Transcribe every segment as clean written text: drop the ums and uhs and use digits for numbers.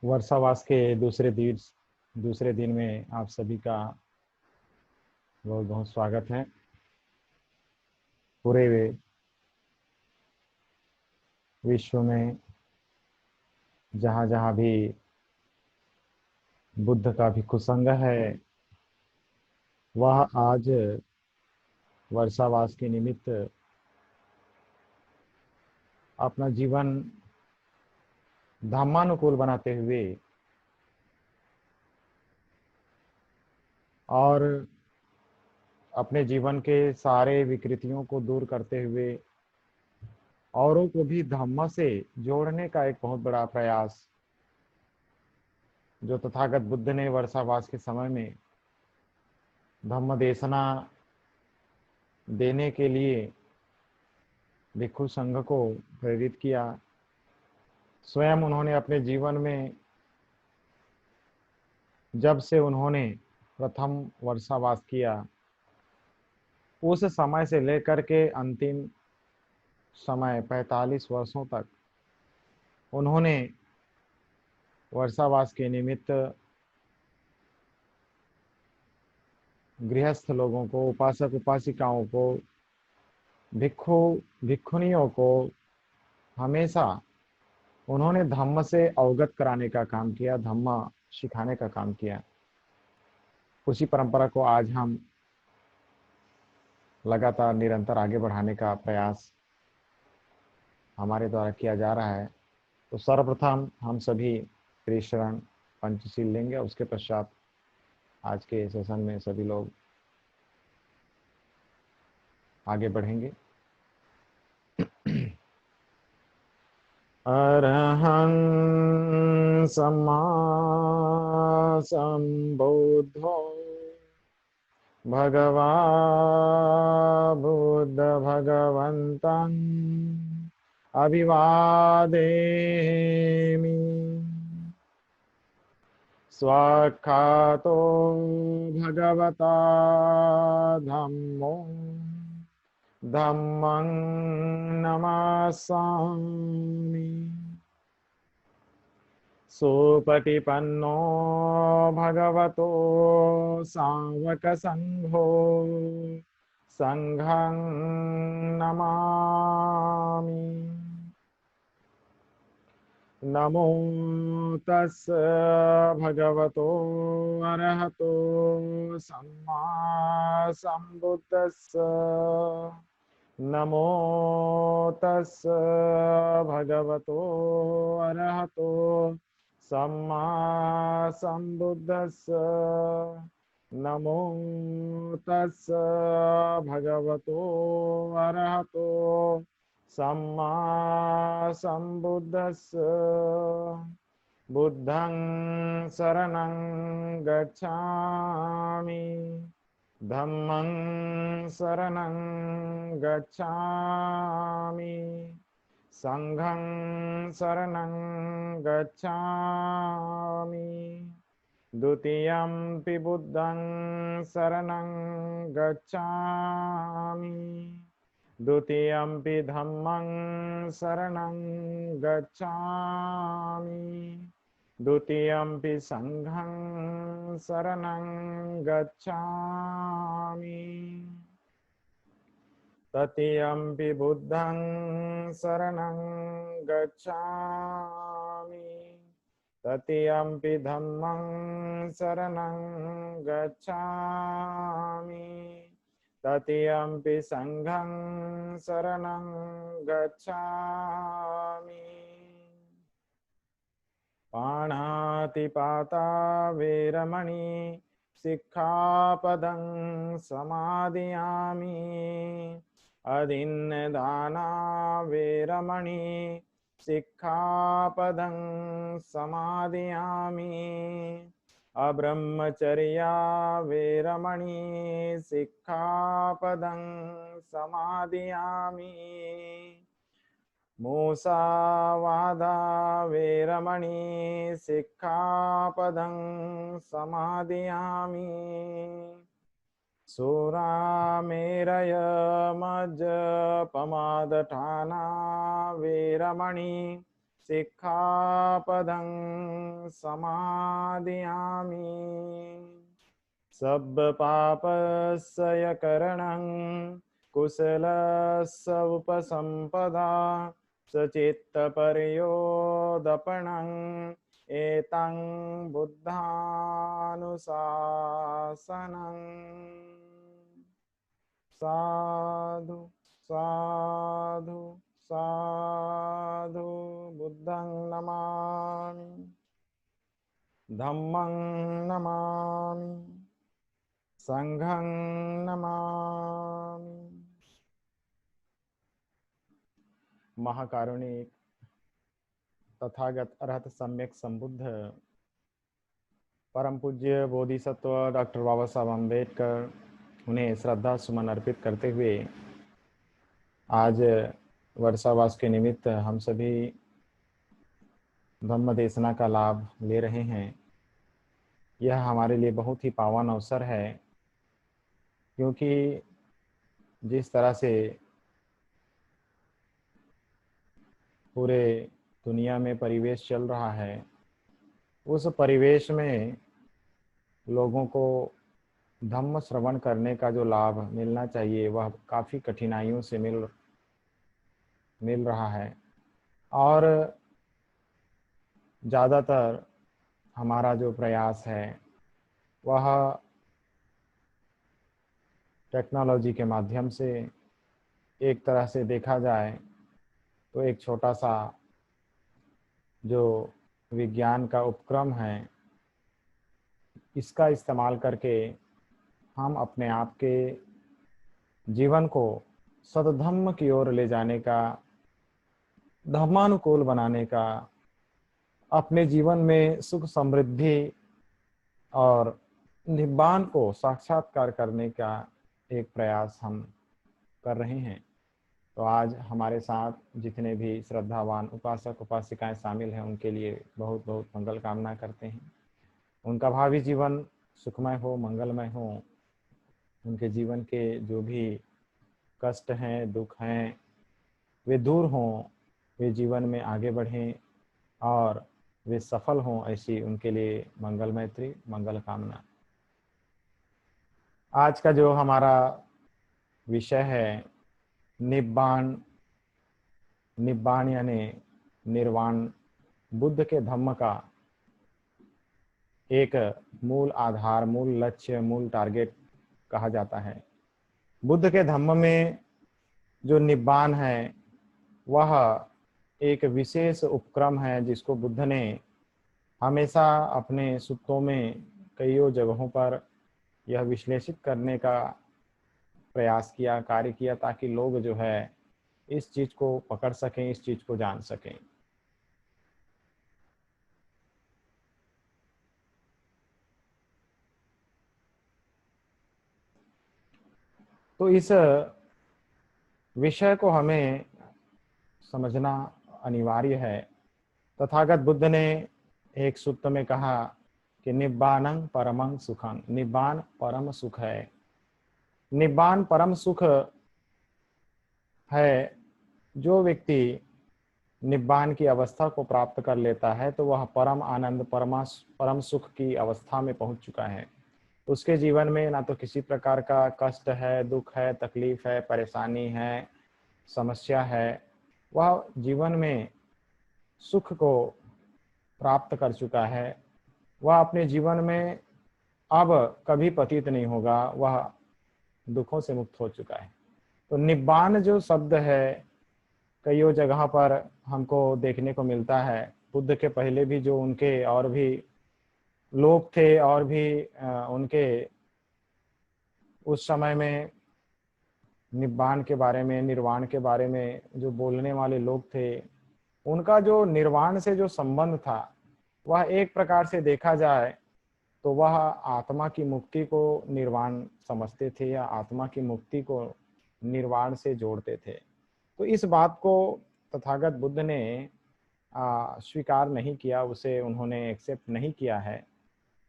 वर्षावास के दूसरे दिन में आप सभी का बहुत बहुत स्वागत है। पूरे विश्व में जहाँ जहाँ भी बुद्ध का भिक्षु संघ है, वह आज वर्षावास के निमित्त अपना जीवन धर्मानुकूल बनाते हुए और अपने जीवन के सारे विकृतियों को दूर करते हुए औरों को भी धम्म से जोड़ने का एक बहुत बड़ा प्रयास जो तथागत बुद्ध ने वर्षावास के समय में धम्म देशना देने के लिए भिक्षु संघ को प्रेरित किया। स्वयं उन्होंने अपने जीवन में जब से उन्होंने प्रथम वर्षावास किया, उस समय से लेकर के अंतिम समय 45 वर्षों तक उन्होंने वर्षावास के निमित्त गृहस्थ लोगों को, उपासक उपासिकाओं को, भिक्षु भिक्षुनियों को हमेशा उन्होंने धम्म से अवगत कराने का काम किया, धम्म सिखाने का काम किया। उसी परंपरा को आज हम लगातार निरंतर आगे बढ़ाने का प्रयास हमारे द्वारा किया जा रहा है। तो सर्वप्रथम हम सभी त्रिशरण पंचशील लेंगे, उसके पश्चात आज के सेशन में सभी लोग आगे बढ़ेंगे। अरहं सम्मा सम्बुद्धो भगवा बुद्ध भगवन्तं अभिवादेमि। स्वाख्यातो भगवता धम्मो धम्मं नमास्सामि। सुपटिपन्नो भगवतो सावकसंघो संघं नमामि। नमो तस् भगवतो अरहतो सम्मा सम्बुद्धस्स। नमो तस् भगवतो अरहतो सम्मा सम्बुद्धस्स। नमो तस् भगवतो अरहतो सम्मा सम्बुद्धस्स। बुद्धं शरणं गच्छामि, धम्मं शरणं गच्छामि, संघं शरणं गच्छामि। द्वितीयंपि बुद्धं शरणं गच्छामि, द्वितीयंपि धम्मं शरणं गच्छामि, द्वितीयंपि संघं शरणं गच्छामि। तृतीयंपि बुद्धं शरणं गच्छामि, तृतीयंपि धम्मं शरणं गच्छामि, तृतीयंपि संघं शरणं गच्छामि। पाणातिपाता वेरमणि सिक्खापदं समादियामि। अदिन्नदाना वेरमणि सिक्खापदं समादियामि। अब्रह्मचर्या वेरमणि सिक्खापदं समादियामि। मूसावादा वेरमणि सिक्खापदं समादियामि। सुरामेरय मज्जपमादठाना वेरमणि सिक्खापदं समादियामि सब्बपापस्य करणं कुशलस्य उपसम्पदा सचित्तपर्योदपणं एतं बुद्धानुशासनम्। साधु साधु साधु। बुद्धं नमामि, धम्मं नमामि, संघं नमामि। महाकारुणिक तथागत अरहत सम्यक संबुद्ध परम पूज्य बोधिसत्व डॉक्टर बाबा साहब अम्बेडकर, उन्हें श्रद्धा सुमन अर्पित करते हुए आज वर्षावास के निमित्त हम सभी धम्म देशना का लाभ ले रहे हैं। यह हमारे लिए बहुत ही पावन अवसर है, क्योंकि जिस तरह से पूरे दुनिया में परिवेश चल रहा है, उस परिवेश में लोगों को धम्म श्रवण करने का जो लाभ मिलना चाहिए वह काफ़ी कठिनाइयों से मिल रहा है। और ज़्यादातर हमारा जो प्रयास है वह टेक्नोलॉजी के माध्यम से, एक तरह से देखा जाए तो एक छोटा सा जो विज्ञान का उपक्रम है, इसका इस्तेमाल करके हम अपने आप के जीवन को सद्धम्म की ओर ले जाने का, धर्मानुकूल बनाने का, अपने जीवन में सुख समृद्धि और निब्बान को साक्षात्कार करने का एक प्रयास हम कर रहे हैं। तो आज हमारे साथ जितने भी श्रद्धावान उपासक उपासिकाएं शामिल हैं, उनके लिए बहुत बहुत मंगल कामना करते हैं। उनका भावी जीवन सुखमय हो, मंगलमय हो। उनके जीवन के जो भी कष्ट हैं, दुख हैं, वे दूर हों, वे जीवन में आगे बढ़ें और वे सफल हों, ऐसी उनके लिए मंगल मैत्री मंगल कामना। आज का जो हमारा विषय है निब्बान, निब्बान यानी निर्वाण, बुद्ध के धम्म का एक मूल आधार, मूल लक्ष्य, मूल टारगेट कहा जाता है। बुद्ध के धम्म में जो निब्बान है वह एक विशेष उपक्रम है, जिसको बुद्ध ने हमेशा अपने सूत्रों में कईयों जगहों पर यह विश्लेषित करने का प्रयास किया, कार्य किया, ताकि लोग जो है इस चीज को पकड़ सकें, इस चीज को जान सकें। तो इस विषय को हमें समझना अनिवार्य है। तथागत बुद्ध ने एक सूत्र में कहा कि निब्बानं परमं सुखं, निब्बान परम सुख है। निब्बान परम सुख है। जो व्यक्ति निब्बान की अवस्था को प्राप्त कर लेता है तो वह परम आनंद, परम सुख की अवस्था में पहुंच चुका है। उसके जीवन में ना तो किसी प्रकार का कष्ट है, दुख है, तकलीफ है, परेशानी है, समस्या है। वह जीवन में सुख को प्राप्त कर चुका है। वह अपने जीवन में अब कभी पतित नहीं होगा, वह दुखों से मुक्त हो चुका है। तो निब्बान जो शब्द है कईयों जगह पर हमको देखने को मिलता है। बुद्ध के पहले भी जो उनके और भी लोग थे और भी उनके उस समय में निब्बान के बारे में, निर्वाण के बारे में जो बोलने वाले लोग थे, उनका जो निर्वाण से जो संबंध था वह एक प्रकार से देखा जाए तो वह आत्मा की मुक्ति को निर्वाण समझते थे, या आत्मा की मुक्ति को निर्वाण से जोड़ते थे। तो इस बात को तथागत बुद्ध ने स्वीकार नहीं किया, उसे उन्होंने एक्सेप्ट नहीं किया है।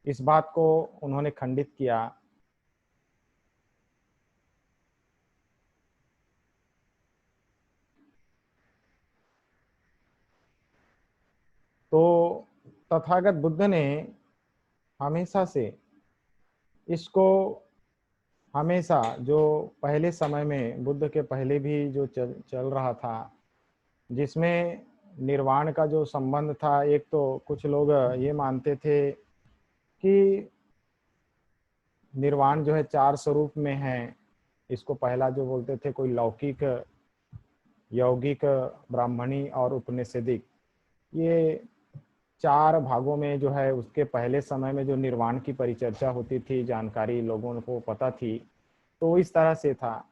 इस बात को उन्होंने खंडित किया। तो तथागत बुद्ध ने हमेशा से इसको, हमेशा जो पहले समय में बुद्ध के पहले भी जो चल रहा था, जिसमें निर्वाण का जो संबंध था, एक तो कुछ लोग ये मानते थे कि निर्वाण जो है 4 स्वरूप में है। इसको पहला जो बोलते थे कोई लौकिक, यौगिक, ब्राह्मणी और उपनिषदिक, ये 4 भागों में जो है उसके पहले समय में जो निर्वाण की परिचर्चा होती थी, जानकारी लोगों को पता थी, तो इस तरह से था।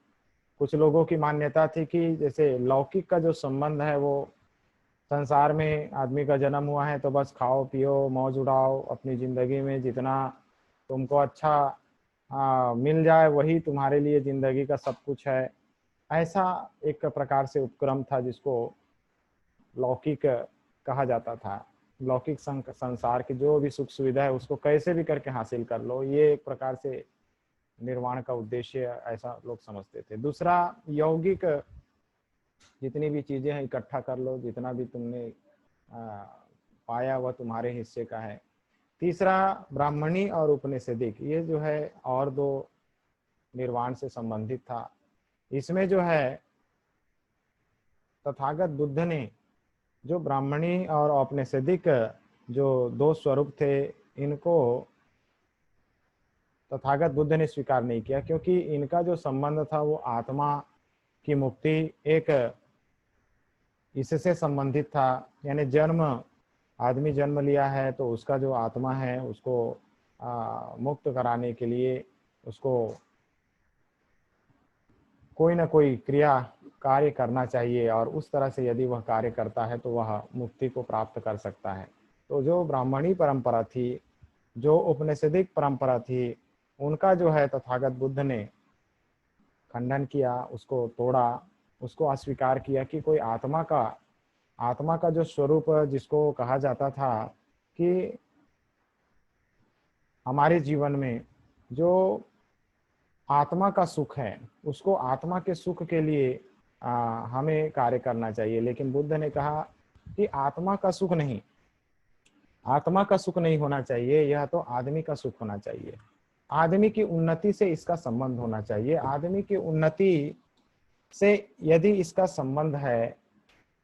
कुछ लोगों की मान्यता थी कि जैसे लौकिक का जो संबंध है, वो संसार में आदमी का जन्म हुआ है तो बस खाओ पियो मौज उड़ाओ, अपनी ज़िंदगी में जितना तुमको अच्छा मिल जाए वही तुम्हारे लिए ज़िंदगी का सब कुछ है। ऐसा एक प्रकार से उपक्रम था जिसको लौकिक कहा जाता था। लौकिक संसार की जो भी सुख सुविधा है उसको कैसे भी करके हासिल कर लो, ये एक प्रकार से निर्वाण का उद्देश्य ऐसा लोग समझते थे। दूसरा यौगिक, जितनी भी चीजें हैं इकट्ठा कर लो, जितना भी तुमने पाया वह तुम्हारे हिस्से का है। तीसरा ब्राह्मणी और उपनिषदिक, ये जो है और 2 निर्वाण से संबंधित था। इसमें जो है तथागत बुद्ध ने जो ब्राह्मणी और औपनिषदिक जो 2 स्वरूप थे, इनको तथागत बुद्ध ने स्वीकार नहीं किया, क्योंकि इनका जो संबंध था वो आत्मा की मुक्ति एक इससे संबंधित था। यानी जन्म, आदमी जन्म लिया है तो उसका जो आत्मा है उसको मुक्त कराने के लिए उसको कोई ना कोई क्रिया कार्य करना चाहिए, और उस तरह से यदि वह कार्य करता है तो वह मुक्ति को प्राप्त कर सकता है। तो जो ब्राह्मणी परंपरा थी, जो उपनिषदिक परंपरा थी, उनका जो है तथागत बुद्ध ने खंडन किया, उसको तोड़ा, उसको अस्वीकार किया कि कोई आत्मा का जो स्वरूप जिसको कहा जाता था कि हमारे जीवन में जो आत्मा का सुख है, उसको आत्मा के सुख के लिए हमें कार्य करना चाहिए। लेकिन बुद्ध ने कहा कि आत्मा का सुख नहीं होना चाहिए, यह तो आदमी का सुख होना चाहिए। आदमी की उन्नति से इसका संबंध होना चाहिए। आदमी की उन्नति से यदि इसका संबंध है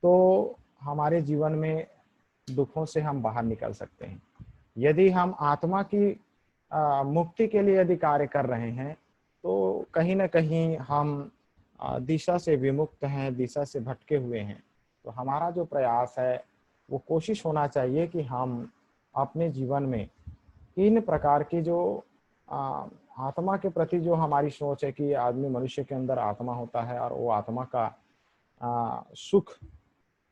तो हमारे जीवन में दुखों से हम बाहर निकल सकते हैं। यदि हम आत्मा की मुक्ति के लिए यदि कार्य कर रहे हैं तो कहीं ना कहीं हम दिशा से विमुक्त हैं, दिशा से भटके हुए हैं। तो हमारा जो प्रयास है वो कोशिश होना चाहिए कि हम अपने जीवन में इन प्रकार की जो आत्मा के प्रति जो हमारी सोच है कि आदमी, मनुष्य के अंदर आत्मा होता है और वो आत्मा का सुख,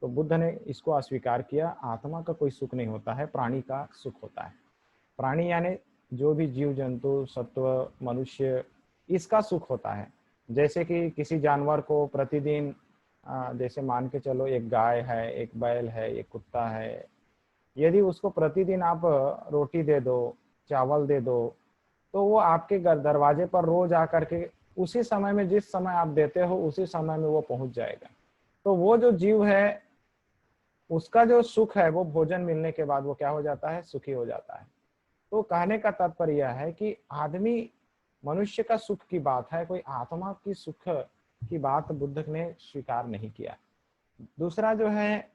तो बुद्ध ने इसको अस्वीकार किया। आत्मा का कोई सुख नहीं होता है, प्राणी का सुख होता है। प्राणी यानी जो भी जीव जंतु, सत्व, मनुष्य, इसका सुख होता है। जैसे कि किसी जानवर को प्रतिदिन, जैसे मान के चलो एक गाय है, एक बैल है, एक कुत्ता है, यदि उसको प्रतिदिन आप रोटी दे दो, चावल दे दो, तो वो आपके घर दरवाजे पर रोज आकर के उसी समय में, जिस समय आप देते हो उसी समय में वो पहुंच जाएगा। तो वो जो जीव है उसका जो सुख है वो भोजन मिलने के बाद वो क्या हो जाता है, सुखी हो जाता है। तो कहने का तात्पर्य यह है कि आदमी, मनुष्य का सुख की बात है, कोई आत्मा की सुख की बात बुद्ध ने स्वीकार नहीं किया। दूसरा जो है,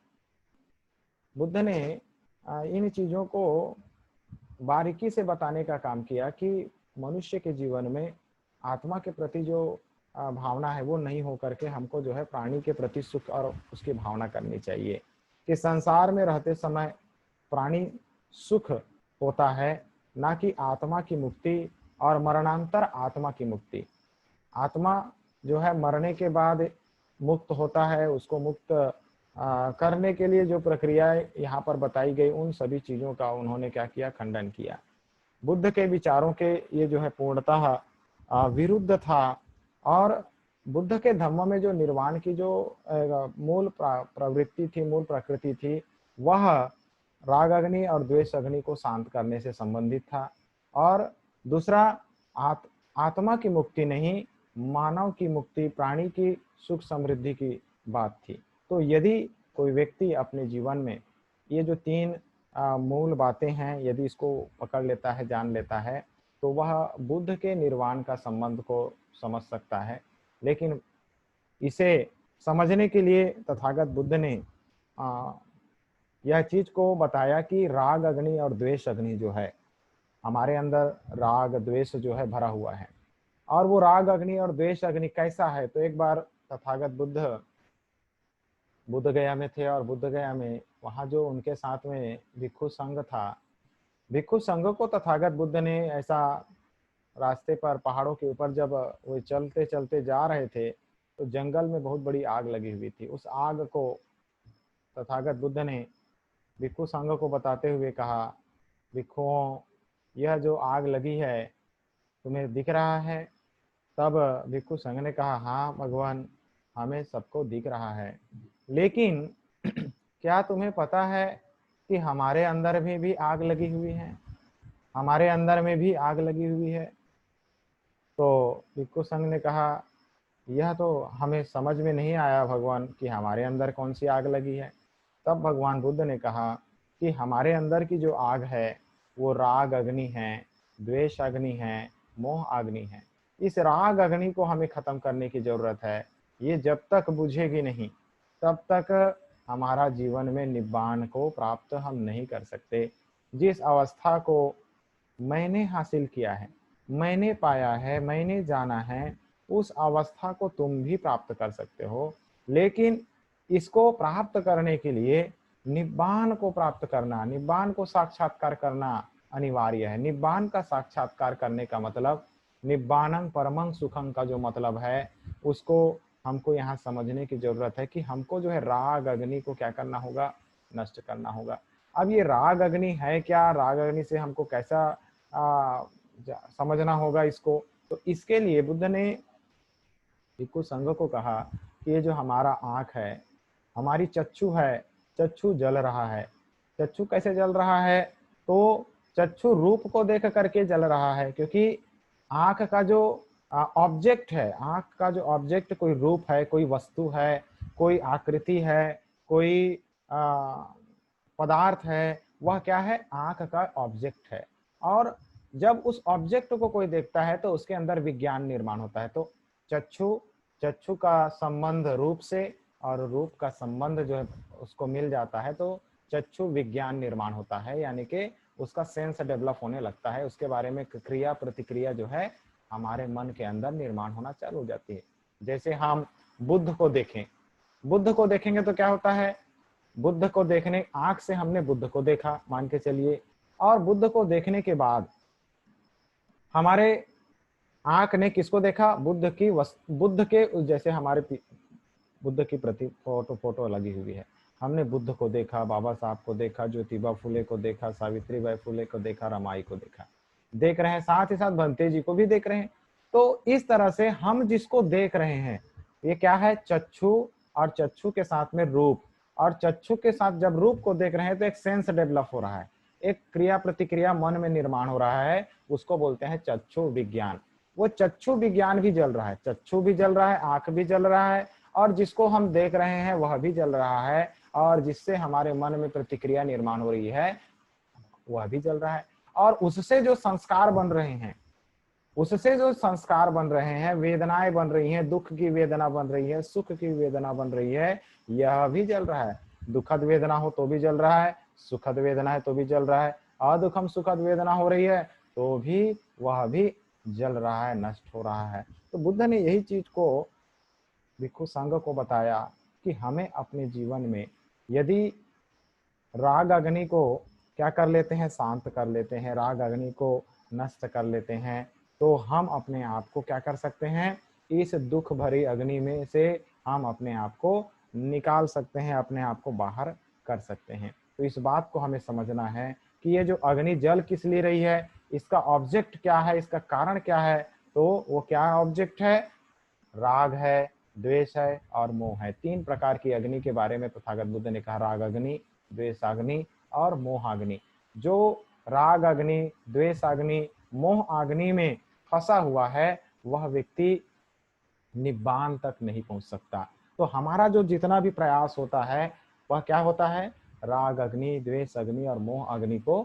बुद्ध ने इन चीजों को बारीकी से बताने का काम किया कि मनुष्य के जीवन में आत्मा के प्रति जो भावना है वो नहीं हो करके हमको जो है प्राणी के प्रति सुख और उसकी भावना करनी चाहिए। कि संसार में रहते समय प्राणी सुख होता है, ना कि आत्मा की मुक्ति और मरणांतर आत्मा की मुक्ति। आत्मा जो है मरने के बाद मुक्त होता है, उसको मुक्त करने के लिए जो प्रक्रियाएं यहाँ पर बताई गई, उन सभी चीजों का उन्होंने क्या किया, खंडन किया। बुद्ध के विचारों के ये जो है पूर्णतः विरुद्ध था। और बुद्ध के धम्म में जो निर्वाण की जो मूल प्रवृत्ति थी, मूल प्रकृति थी, वह राग अग्नि और द्वेष अग्नि को शांत करने से संबंधित था। और दूसरा आत्मा की मुक्ति नहीं, मानव की मुक्ति, प्राणी की सुख समृद्धि की बात थी। तो यदि कोई व्यक्ति अपने जीवन में ये जो तीन मूल बातें हैं, यदि इसको पकड़ लेता है, जान लेता है, तो वह बुद्ध के निर्वाण का संबंध को समझ सकता है। लेकिन इसे समझने के लिए तथागत बुद्ध ने यह चीज को बताया कि राग अग्नि और द्वेष अग्नि जो है, हमारे अंदर राग द्वेष जो है भरा हुआ है। और वो राग अग्नि और द्वेष अग्नि कैसा है, तो एक बार तथागत बुद्ध बुद्ध गया में थे, और बुद्ध गया में वहाँ जो उनके साथ में भिक्षु संघ था, भिक्षु संघ को तथागत बुद्ध ने ऐसा रास्ते पर पहाड़ों के ऊपर जब वो चलते चलते जा रहे थे, तो जंगल में बहुत बड़ी आग लगी हुई थी। उस आग को तथागत बुद्ध ने भिक्षु संघ को बताते हुए कहा, भिक्षुओं, यह जो आग लगी है तुम्हें दिख रहा है? तब भिक्षु संघ ने कहा, हाँ भगवान, हमें सबको दिख रहा है, लेकिन क्या तुम्हें पता है कि हमारे अंदर में भी आग लगी हुई है? हमारे अंदर में भी आग लगी हुई है। तो भिक्षु संघ ने कहा, यह तो हमें समझ में नहीं आया भगवान कि हमारे अंदर कौन सी आग लगी है। तब भगवान बुद्ध ने कहा कि हमारे अंदर की जो आग है वो राग अग्नि है, द्वेष अग्नि है, मोह अग्नि है। इस राग अग्नि को हमें खत्म करने की जरूरत है। ये जब तक बुझेगी नहीं, तब तक हमारा जीवन में निब्बान को प्राप्त हम नहीं कर सकते। जिस अवस्था को मैंने हासिल किया है, मैंने पाया है, मैंने जाना है, उस अवस्था को तुम भी प्राप्त कर सकते हो। लेकिन इसको प्राप्त करने के लिए निब्बान को प्राप्त करना, निब्बान को साक्षात्कार करना अनिवार्य है। निब्बान का साक्षात्कार करने का मतलब, निब्बानं परमं सुखं का जो मतलब है, उसको हमको यहाँ समझने की जरूरत है कि हमको जो है राग अग्नि को क्या करना होगा, नष्ट करना होगा। अब ये राग अग्नि है क्या, राग अग्नि से हमको कैसा समझना होगा इसको, तो इसके लिए बुद्ध ने भिक्षु संघ को कहा कि ये जो हमारा आंख है, हमारी चक्षु है, चक्षु जल रहा है। चक्षु कैसे जल रहा है, तो चक्षु रूप को देख करके जल रहा है, क्योंकि आंख का जो ऑब्जेक्ट है, आंख का जो ऑब्जेक्ट कोई रूप है, कोई वस्तु है, कोई आकृति है, कोई पदार्थ है, वह क्या है, आंख का ऑब्जेक्ट है। और जब उस ऑब्जेक्ट को कोई देखता है तो उसके अंदर विज्ञान निर्माण होता है। तो चक्षु चक्षु का संबंध रूप से, और रूप का संबंध जो है उसको मिल जाता है, तो चक्षु विज्ञान निर्माण होता है, यानी कि उसका सेंस डेवलप होने लगता है। उसके बारे में क्रिया प्रतिक्रिया जो है हमारे मन के अंदर निर्माण होना चालू हो जाती है। जैसे हम बुद्ध को देखें, बुद्ध को देखेंगे तो क्या होता है, बुद्ध को देखने, आंख से हमने बुद्ध को देखा मान के चलिए, और बुद्ध को देखने के बाद हमारे आंख ने किसको देखा, बुद्ध की बुद्ध के, जैसे हमारे बुद्ध की प्रति फोटो लगी हुई है, हमने बुद्ध को देखा, बाबा साहब को देखा, ज्योतिबा फुले को देखा, सावित्रीबाई फुले को देखा, रमाई को देखा, देख रहे हैं, साथ ही साथ भंते जी को भी देख रहे हैं। तो इस तरह से हम जिसको देख रहे हैं, ये क्या है, चक्षु, और चक्षु के साथ में रूप, और चक्षु के साथ जब रूप को देख रहे हैं तो एक सेंस डेवलप हो रहा है, एक क्रिया प्रतिक्रिया मन में निर्माण हो रहा है, उसको बोलते हैं चक्षु विज्ञान। वो चक्षु विज्ञान भी जल रहा है, चक्षु भी जल रहा है, आंख भी जल रहा है, और जिसको हम देख रहे हैं वह भी जल रहा है, और जिससे हमारे मन में प्रतिक्रिया निर्माण हो रही है वह भी जल रहा है। और उससे जो संस्कार बन रहे हैं, उससे जो संस्कार बन रहे हैं, वेदनाएं बन रही हैं, दुख की वेदना बन रही है, सुख की वेदना बन रही है, यह भी जल रहा है। दुखद वेदना हो तो भी जल रहा है, सुखद वेदना है तो भी जल रहा है, अदुखम सुखद वेदना हो रही है तो भी वह भी जल रहा है, नष्ट हो रहा है। तो बुद्ध ने यही चीज को भिक्षु संघ को बताया कि हमें अपने जीवन में यदि राग अग्नि को क्या कर लेते हैं, शांत कर लेते हैं, राग अग्नि को नष्ट कर लेते हैं, तो हम अपने आप को क्या कर सकते हैं, इस दुख भरी अग्नि में से हम अपने आप को निकाल सकते हैं, अपने आप को बाहर कर सकते हैं। तो इस बात को हमें समझना है कि ये जो अग्नि जल किस लिए रही है, इसका ऑब्जेक्ट क्या है, इसका कारण क्या है। तो वो क्या ऑब्जेक्ट है, राग है, द्वेष है और मोह है। तीन प्रकार की अग्नि के बारे में तथागत बुद्ध ने कहा, राग अग्नि, द्वेष अग्नि और मोह अग्नि। जो राग अग्नि, द्वेष अग्नि, मोह अग्नि में फंसा हुआ है वह व्यक्ति निब्बान तक नहीं पहुंच सकता। तो हमारा जो जितना भी प्रयास होता है वह क्या होता है, राग अग्नि, द्वेष अग्नि और मोह अग्नि को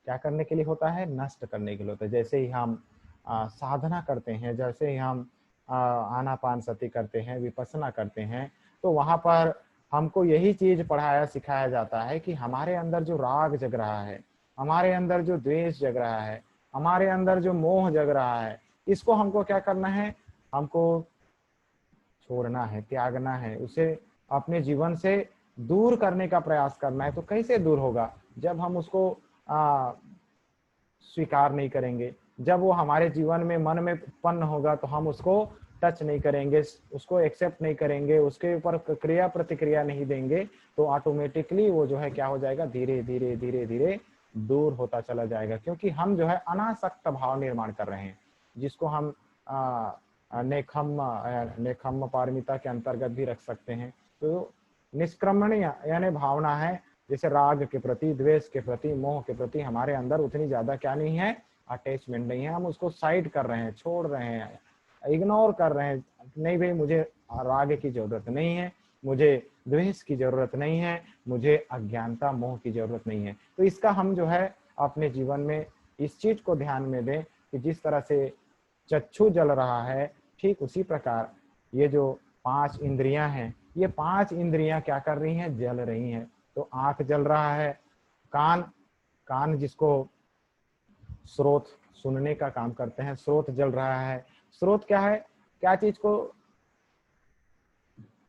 क्या करने के लिए होता है? नष्ट करने के लिए होता है। जैसे ही हम साधना करते हैं, जैसे ही हम आनापानसति करते हैं, विपස්සना करते हैं, तो वहां पर हमको यही चीज पढ़ाया सिखाया जाता है कि हमारे अंदर जो राग जग रहा है, हमारे अंदर जो द्वेष जग रहा है, हमारे अंदर जो मोह जग रहा है, इसको हमको क्या करना है? हमको छोड़ना है, त्यागना है, उसे अपने जीवन से दूर करने का प्रयास करना है। तो कैसे दूर होगा? जब हम उसको स्वीकार नहीं करेंगे, जब वो हमारे जीवन में मन में उत्पन्न होगा तो हम उसको टच नहीं करेंगे, उसको एक्सेप्ट नहीं करेंगे, उसके ऊपर क्रिया प्रतिक्रिया नहीं देंगे, तो ऑटोमेटिकली वो जो है क्या हो जाएगा? धीरे धीरे धीरे धीरे दूर होता चला जाएगा। क्योंकि हम जो है अनासक्त भाव निर्माण कर रहे हैं, जिसको हम नेखम्म पारमिता के अंतर्गत भी रख सकते हैं। तो निष्क्रमण यानी भावना है, जैसे राग के प्रति, द्वेष के प्रति, मोह के प्रति हमारे अंदर उतनी ज्यादा क्या नहीं है? अटैचमेंट नहीं है। हम उसको साइड कर रहे हैं, छोड़ रहे हैं, इग्नोर कर रहे हैं। नहीं भाई, मुझे राग की जरूरत नहीं है, मुझे द्वेष की जरूरत नहीं है, मुझे अज्ञानता मोह की जरूरत नहीं है। तो इसका हम जो है अपने जीवन में इस चीज को ध्यान में दें कि जिस तरह से चक्षु जल रहा है, ठीक उसी प्रकार ये जो 5 इंद्रियां हैं, ये 5 इंद्रियां क्या कर रही हैं? जल रही हैं। तो आंख जल रहा है, कान, कान जिसको स्रोत, सुनने का काम करते हैं, स्रोत जल रहा है। स्रोत क्या है? क्या चीज को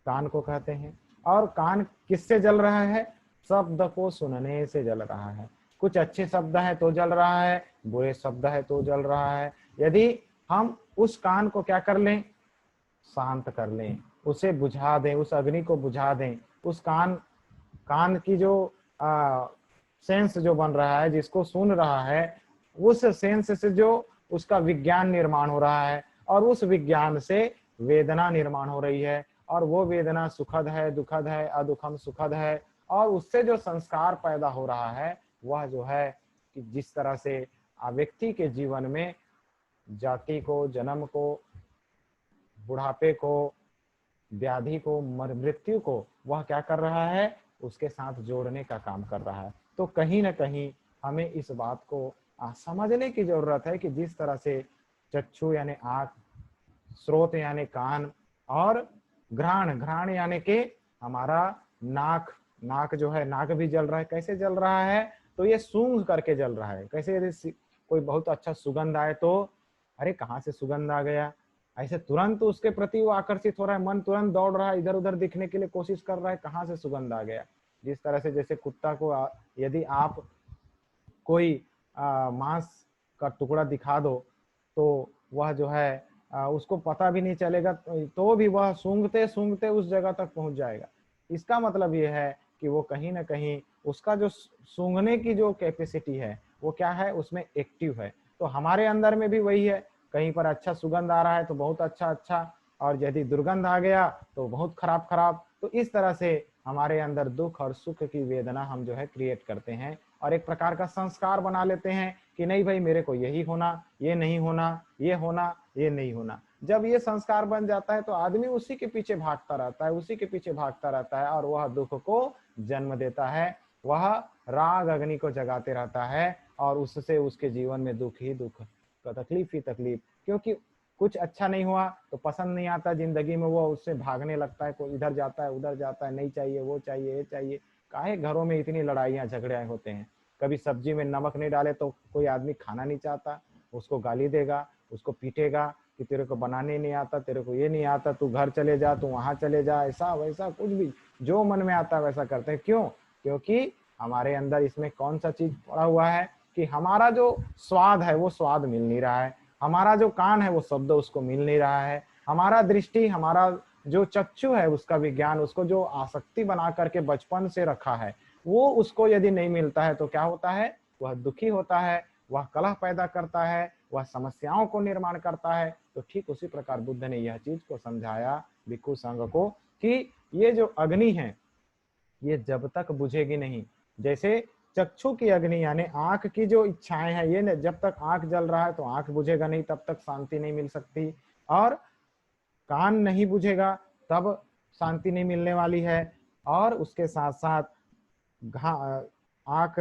कान को कहते हैं। और कान किससे जल रहा है? शब्द को सुनने से जल रहा है। कुछ अच्छे शब्द है तो जल रहा है, बुरे शब्द है तो जल रहा है। यदि हम उस कान को क्या कर लें? शांत कर लें, उसे बुझा दें, उस अग्नि को बुझा दें, उस कान, कान की जो सेंस जो बन रहा है, जिसको सुन रहा है, उस सेंस से जो उसका विज्ञान निर्माण हो रहा है, और उस विज्ञान से वेदना निर्माण हो रही है, और वो वेदना सुखद है, दुखद है, अदुखम सुखद है। और उससे जो संस्कार पैदा हो रहा है वह जो है कि जिस तरह से व्यक्ति के जीवन में जाति को, जन्म को, बुढ़ापे को, व्याधि को, मृत्यु को वह क्या कर रहा है? उसके साथ जोड़ने का काम कर रहा है। तो कहीं ना कहीं हमें इस बात को समझने की जरूरत है कि जिस तरह से चक्षु यानी आंख, स्रोत यानी कान, और घ्राण, घ्राण यानी कि हमारा नाक, नाक जो है, नाक भी जल रहा है। कैसे जल रहा है? तो ये सूंघ करके जल रहा है। कैसे? यदि कोई बहुत अच्छा सुगंध आए तो अरे कहाँ से सुगंध आ गया, ऐसे तुरंत उसके प्रति वो आकर्षित हो रहा है, मन तुरंत दौड़ रहा है, इधर उधर दिखने के लिए कोशिश कर रहा है, कहाँ से सुगंध आ गया। जिस तरह से जैसे कुत्ता को यदि आप कोई मांस का टुकड़ा दिखा दो तो वह जो है उसको पता भी नहीं चलेगा, तो भी वह सूंघते सूंघते उस जगह तक पहुंच जाएगा। इसका मतलब ये है कि वो कहीं ना कहीं उसका जो सूंघने की जो कैपेसिटी है वो क्या है? उसमें एक्टिव है। तो हमारे अंदर में भी वही है। कहीं पर अच्छा सुगंध आ रहा है तो बहुत अच्छा अच्छा, और यदि दुर्गंध आ गया तो बहुत खराब खराब। तो इस तरह से हमारे अंदर दुख और सुख की वेदना हम जो है क्रिएट करते हैं, और एक प्रकार का संस्कार बना लेते हैं कि नहीं भाई मेरे को यही होना, ये नहीं होना, ये होना, ये नहीं होना। जब ये संस्कार बन जाता है तो आदमी उसी के पीछे भागता रहता है, उसी के पीछे भागता रहता है, और वह दुख को जन्म देता है। वह राग अग्नि को जगाते रहता है, और उससे उसके जीवन में दुख ही दुख, तकलीफ ही तकलीफ। क्योंकि कुछ अच्छा नहीं हुआ तो पसंद नहीं आता जिंदगी में, वो उससे भागने लगता है, कोई इधर जाता है उधर जाता है, नहीं चाहिए, वो चाहिए, ये चाहिए। काहे घरों में इतनी लड़ाइयाँ झगड़े होते हैं? कभी सब्जी में नमक नहीं डाले तो कोई आदमी खाना नहीं चाहता, उसको गाली देगा, उसको पीटेगा कि तेरे को बनाने नहीं आता, तेरे को ये नहीं आता, तू घर चले जा, तू वहां चले जा, ऐसा वैसा कुछ भी जो मन में आता है वैसा करते हैं। क्यों? क्योंकि हमारे अंदर इसमें कौन सा चीज पड़ा हुआ है कि हमारा जो स्वाद है वो स्वाद मिल नहीं रहा है, हमारा जो कान है वो शब्द उसको मिल नहीं रहा है, हमारा दृष्टि, हमारा जो चक्षु है उसका विज्ञान, उसको जो आसक्ति बना करके बचपन से रखा है वो उसको यदि नहीं मिलता है तो क्या होता है? वह दुखी होता है, वह कलह पैदा करता है, वह समस्याओं को निर्माण करता है। तो ठीक उसी प्रकार बुद्ध ने यह चीज को समझाया भिक्षु संघ को कि ये जो अग्नि है ये जब तक बुझेगी नहीं, जैसे चक्षु की अग्नि यानी आंख की जो इच्छाएं हैं, ये जब तक आंख जल रहा है तो आंख बुझेगा नहीं, तब तक शांति नहीं मिल सकती, और कान नहीं बुझेगा तब शांति नहीं मिलने वाली है। और उसके साथ साथ आंख,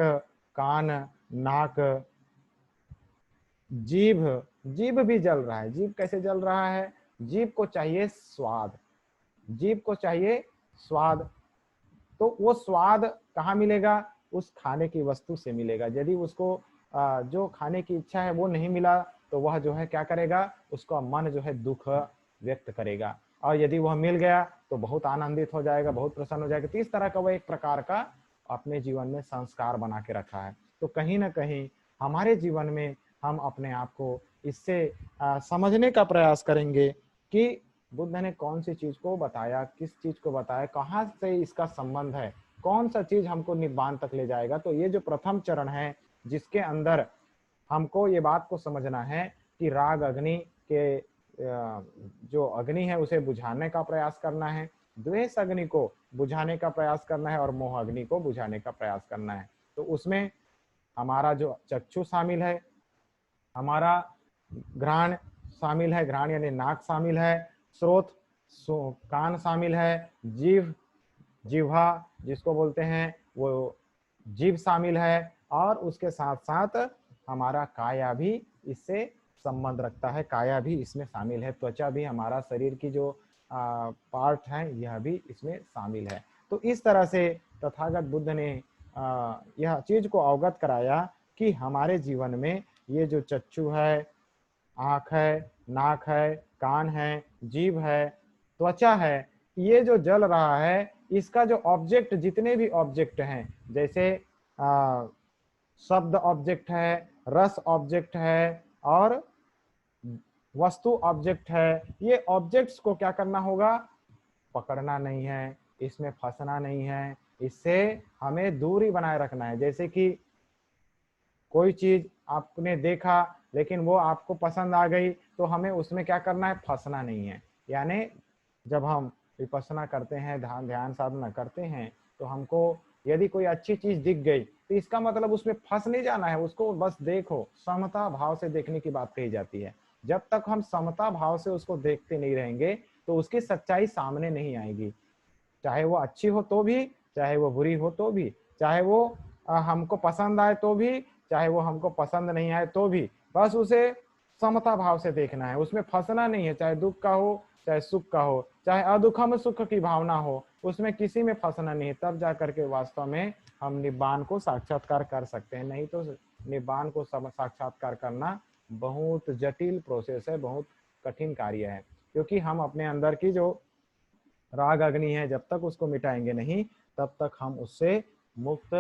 कान, नाक, जीभ, जीभ भी जल रहा है। जीभ कैसे जल रहा है? जीभ को चाहिए स्वाद, जीभ को चाहिए स्वाद। तो वो स्वाद कहाँ मिलेगा? उस खाने की वस्तु से मिलेगा। यदि उसको जो खाने की इच्छा है वो नहीं मिला तो वह जो है क्या करेगा? उसका मन जो है दुख व्यक्त करेगा। और यदि वह मिल गया तो बहुत आनंदित हो जाएगा, बहुत प्रसन्न हो जाएगा। तो इस तरह का वह एक प्रकार का अपने जीवन में संस्कार बना के रखा है। तो कहीं ना कहीं हमारे जीवन में हम अपने आप को इससे समझने का प्रयास करेंगे कि बुद्ध ने कौन सी चीज को बताया, किस चीज को बताया, कहाँ से इसका संबंध है, कौन सा चीज हमको निब्बान तक ले जाएगा। तो ये जो प्रथम चरण है जिसके अंदर हमको ये बात को समझना है कि राग अग्नि के जो अग्नि है उसे बुझाने का प्रयास करना है, द्वेष अग्नि को बुझाने का प्रयास करना है और मोह अग्नि को बुझाने का प्रयास करना है। तो उसमें हमारा जो चक्षु शामिल है, हमारा घ्राण शामिल है, घ्राण यानी नाक शामिल है, स्रोत कान शामिल है, जीव जिह्वा जिसको बोलते हैं वो जीभ शामिल है, और उसके साथ साथ हमारा काया भी इससे संबंध रखता है, काया भी इसमें शामिल है, त्वचा भी हमारा शरीर की जो पार्ट है यह भी इसमें शामिल है। तो इस तरह से तथागत बुद्ध ने यह चीज को अवगत कराया कि हमारे जीवन में ये जो चक्षु है, आंख है, नाक है, कान है, जीभ है, त्वचा है, ये जो जल रहा है इसका जो ऑब्जेक्ट, जितने भी ऑब्जेक्ट हैं, जैसे शब्द ऑब्जेक्ट है, रस ऑब्जेक्ट है और वस्तु ऑब्जेक्ट है, ये ऑब्जेक्ट्स को क्या करना होगा? पकड़ना नहीं है, इसमें फंसना नहीं है, इससे हमें दूरी बनाए रखना है। जैसे कि कोई चीज आपने देखा लेकिन वो आपको पसंद आ गई तो हमें उसमें क्या करना है? फंसना नहीं है। यानी जब हम विपස්සना करते हैं, ध्यान साधना करते हैं, तो हमको यदि कोई अच्छी चीज दिख गई तो इसका मतलब उसमें फंस नहीं जाना है, उसको बस देखो। समता भाव से देखने की बात कही जाती है। जब तक हम समता भाव से उसको देखते नहीं रहेंगे तो उसकी सच्चाई सामने नहीं आएगी, चाहे वो अच्छी हो तो भी, चाहे वो बुरी हो तो भी, चाहे वो हमको पसंद आए तो भी, चाहे वो हमको पसंद नहीं आए तो भी। बस उसे समता भाव से देखना है, उसमें फंसना नहीं है, चाहे दुख का हो चाहे सुख का हो, चाहे अदुखम सुख की भावना हो, उसमें किसी में फंसना नहीं है। तब जा करके वास्तव में हम निब्बान को साक्षात्कार कर सकते हैं। नहीं तो निब्बान को साक्षात्कार करना बहुत जटिल प्रोसेस है, बहुत कठिन कार्य है, क्योंकि हम अपने अंदर की जो राग अग्नि है जब तक उसको मिटाएंगे नहीं तब तक हम उससे मुक्त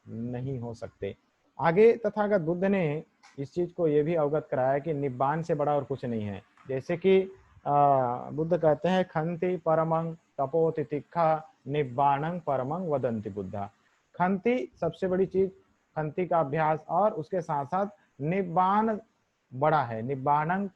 नहीं हो सकते। आगे तथागत बुद्ध ने इस चीज को यह भी अवगत कराया कि निब्बान से बड़ा और कुछ नहीं है। जैसे कि बुद्ध कहते हैं खंति परमं तपो तितिक्षा निब्बाणं परमं वदंति बुद्धा। खंति सबसे बड़ी चीज, खंति का अभ्यास, और उसके साथ साथ निब्बाण बड़ा है। निब्बाणं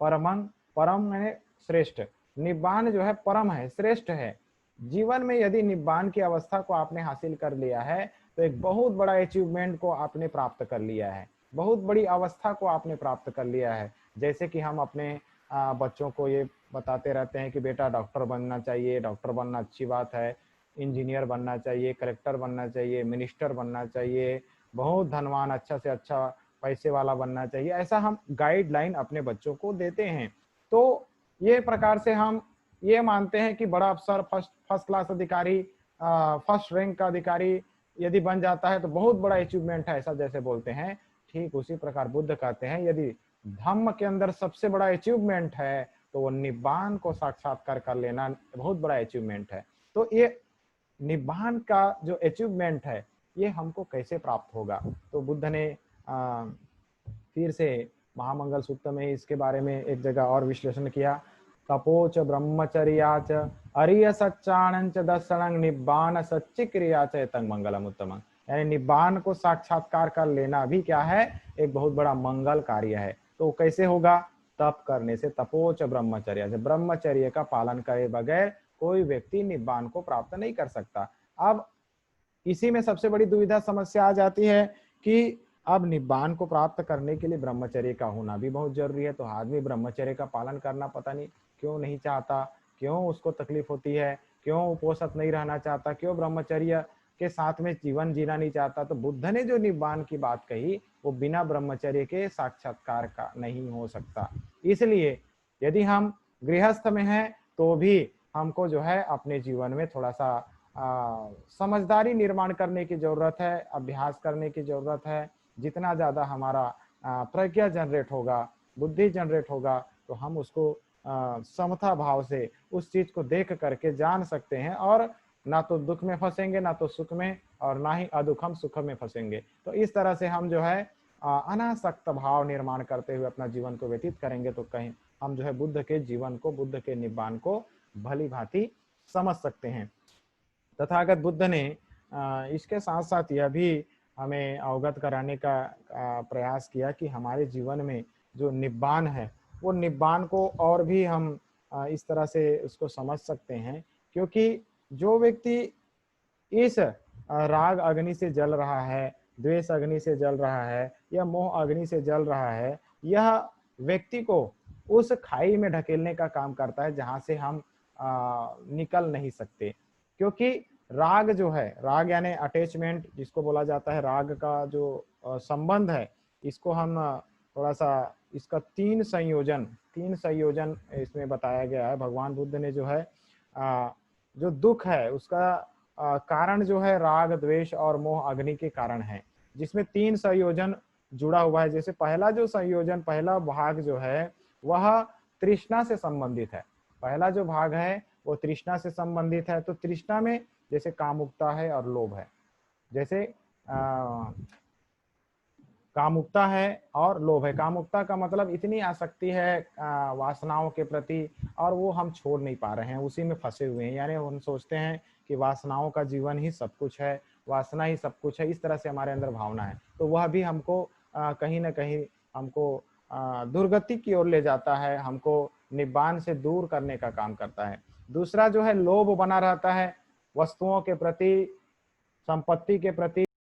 परमं, परम मैंने श्रेष्ठ, निब्बान जो है परम है, श्रेष्ठ है। जीवन में यदि निब्बान की अवस्था को आपने हासिल कर लिया है तो एक बहुत बड़ा अचीवमेंट को आपने प्राप्त कर लिया है, बहुत बड़ी अवस्था को आपने प्राप्त कर लिया है। जैसे कि हम अपने बच्चों को ये बताते रहते हैं कि बेटा डॉक्टर बनना चाहिए, डॉक्टर बनना अच्छी बात है, इंजीनियर बनना चाहिए, कलेक्टर बनना चाहिए, मिनिस्टर बनना चाहिए, बहुत धनवान, अच्छा से अच्छा पैसे वाला बनना चाहिए, ऐसा हम गाइडलाइन अपने बच्चों को देते हैं। तो ये प्रकार से हम ये मानते हैं कि बड़ा अफसर, फर्स्ट क्लास अधिकारी, फर्स्ट रैंक का अधिकारी यदि बन जाता है तो बहुत बड़ा अचीवमेंट है, ऐसा जैसे बोलते हैं। ठीक उसी प्रकार बुद्ध कहते हैं यदि धम्म के अंदर सबसे बड़ा अचीवमेंट है तो वो निब्बान को साक्षात्कार कर लेना बहुत बड़ा अचीवमेंट है। तो ये निब्बान का जो अचीवमेंट है ये हमको कैसे प्राप्त होगा? तो बुद्ध ने फिर से महामंगल सूत्र में इसके बारे में एक जगह और विश्लेषण किया। तपोच ब्रह्मचर्याच अरिय सच्चाणंच दर्शनं निब्बान सच्ची क्रिया चेतन मंगलम उत्तम। यानी निब्बान को साक्षात्कार कर लेना भी क्या है? एक बहुत बड़ा मंगल कार्य है। तो कैसे होगा? तप करने से, तपोच ब्रह्मचर्य से, ब्रह्मचर्य का पालन करे बगैर कोई व्यक्ति निब्बान को प्राप्त नहीं कर सकता। अब इसी में सबसे बड़ी दुविधा समस्या आ जाती है कि अब निब्बान को प्राप्त करने के लिए ब्रह्मचर्य का होना भी बहुत जरूरी है। तो आदमी ब्रह्मचर्य का पालन करना पता नहीं क्यों नहीं चाहता, क्यों उसको तकलीफ होती है, क्यों उपोषित नहीं रहना चाहता, क्यों ब्रह्मचर्य के साथ में जीवन जीना नहीं चाहता, तो बुद्ध ने जो निब्बान की बात कही वो बिना ब्रह्मचर्य के साक्षात्कार का नहीं हो सकता। इसलिए यदि हम गृहस्थ में हैं तो भी हमको जो है अपने जीवन में थोड़ा सा समझदारी निर्माण करने की जरूरत है, अभ्यास करने की जरूरत है। जितना ज्यादा हमारा प्रज्ञा जनरेट होगा, बुद्धि जनरेट होगा, तो हम उसको समता भाव से उस चीज को देख करके जान सकते हैं, और ना तो दुख में फंसेंगे, ना तो सुख में, और ना ही अदुखम सुख में फंसेंगे। तो इस तरह से हम जो है अनासक्त भाव निर्माण करते हुए अपना जीवन को व्यतीत करेंगे, तो कहीं हम जो है बुद्ध के जीवन को, बुद्ध के निब्बान को भली भांति समझ सकते हैं। तथागत बुद्ध ने इसके साथ साथ यह भी हमें अवगत कराने का प्रयास किया कि हमारे जीवन में जो निब्बान है, वो निब्बान को और भी हम इस तरह से उसको समझ सकते हैं। क्योंकि जो व्यक्ति इस राग अग्नि से जल रहा है, द्वेष अग्नि से जल रहा है, या मोह अग्नि से जल रहा है, यह व्यक्ति को उस खाई में ढकेलने का काम करता है जहां से हम निकल नहीं सकते। क्योंकि राग जो है, राग यानी अटैचमेंट जिसको बोला जाता है, राग का जो संबंध है, इसको हम थोड़ा सा इसका तीन संयोजन इसमें बताया गया है। भगवान बुद्ध ने जो है जो दुख है उसका कारण जो है राग, द्वेष और मोह अग्नि के कारण है, जिसमें तीन संयोजन जुड़ा हुआ है। जैसे पहला जो संयोजन, पहला भाग जो है वह तृष्णा से संबंधित है। पहला जो भाग है वो तृष्णा से संबंधित है। तो तृष्णा में जैसे कामुकता है और लोभ है। जैसे कामुकता है और लोभ है। कामुकता का मतलब इतनी आसक्ति है वासनाओं के प्रति, और वो हम छोड़ नहीं पा रहे हैं, उसी में फंसे हुए हैं। यानी हम सोचते हैं कि वासनाओं का जीवन ही सब कुछ है, वासना ही सब कुछ है, इस तरह से हमारे अंदर भावना है। तो वह भी हमको कहीं ना कहीं हमको दुर्गति की ओर ले जाता है, हमको निब्बान से दूर करने का काम करता है। दूसरा जो है लोभ बना रहता है, वस्तुओं के प्रति, संपत्ति के प्रति।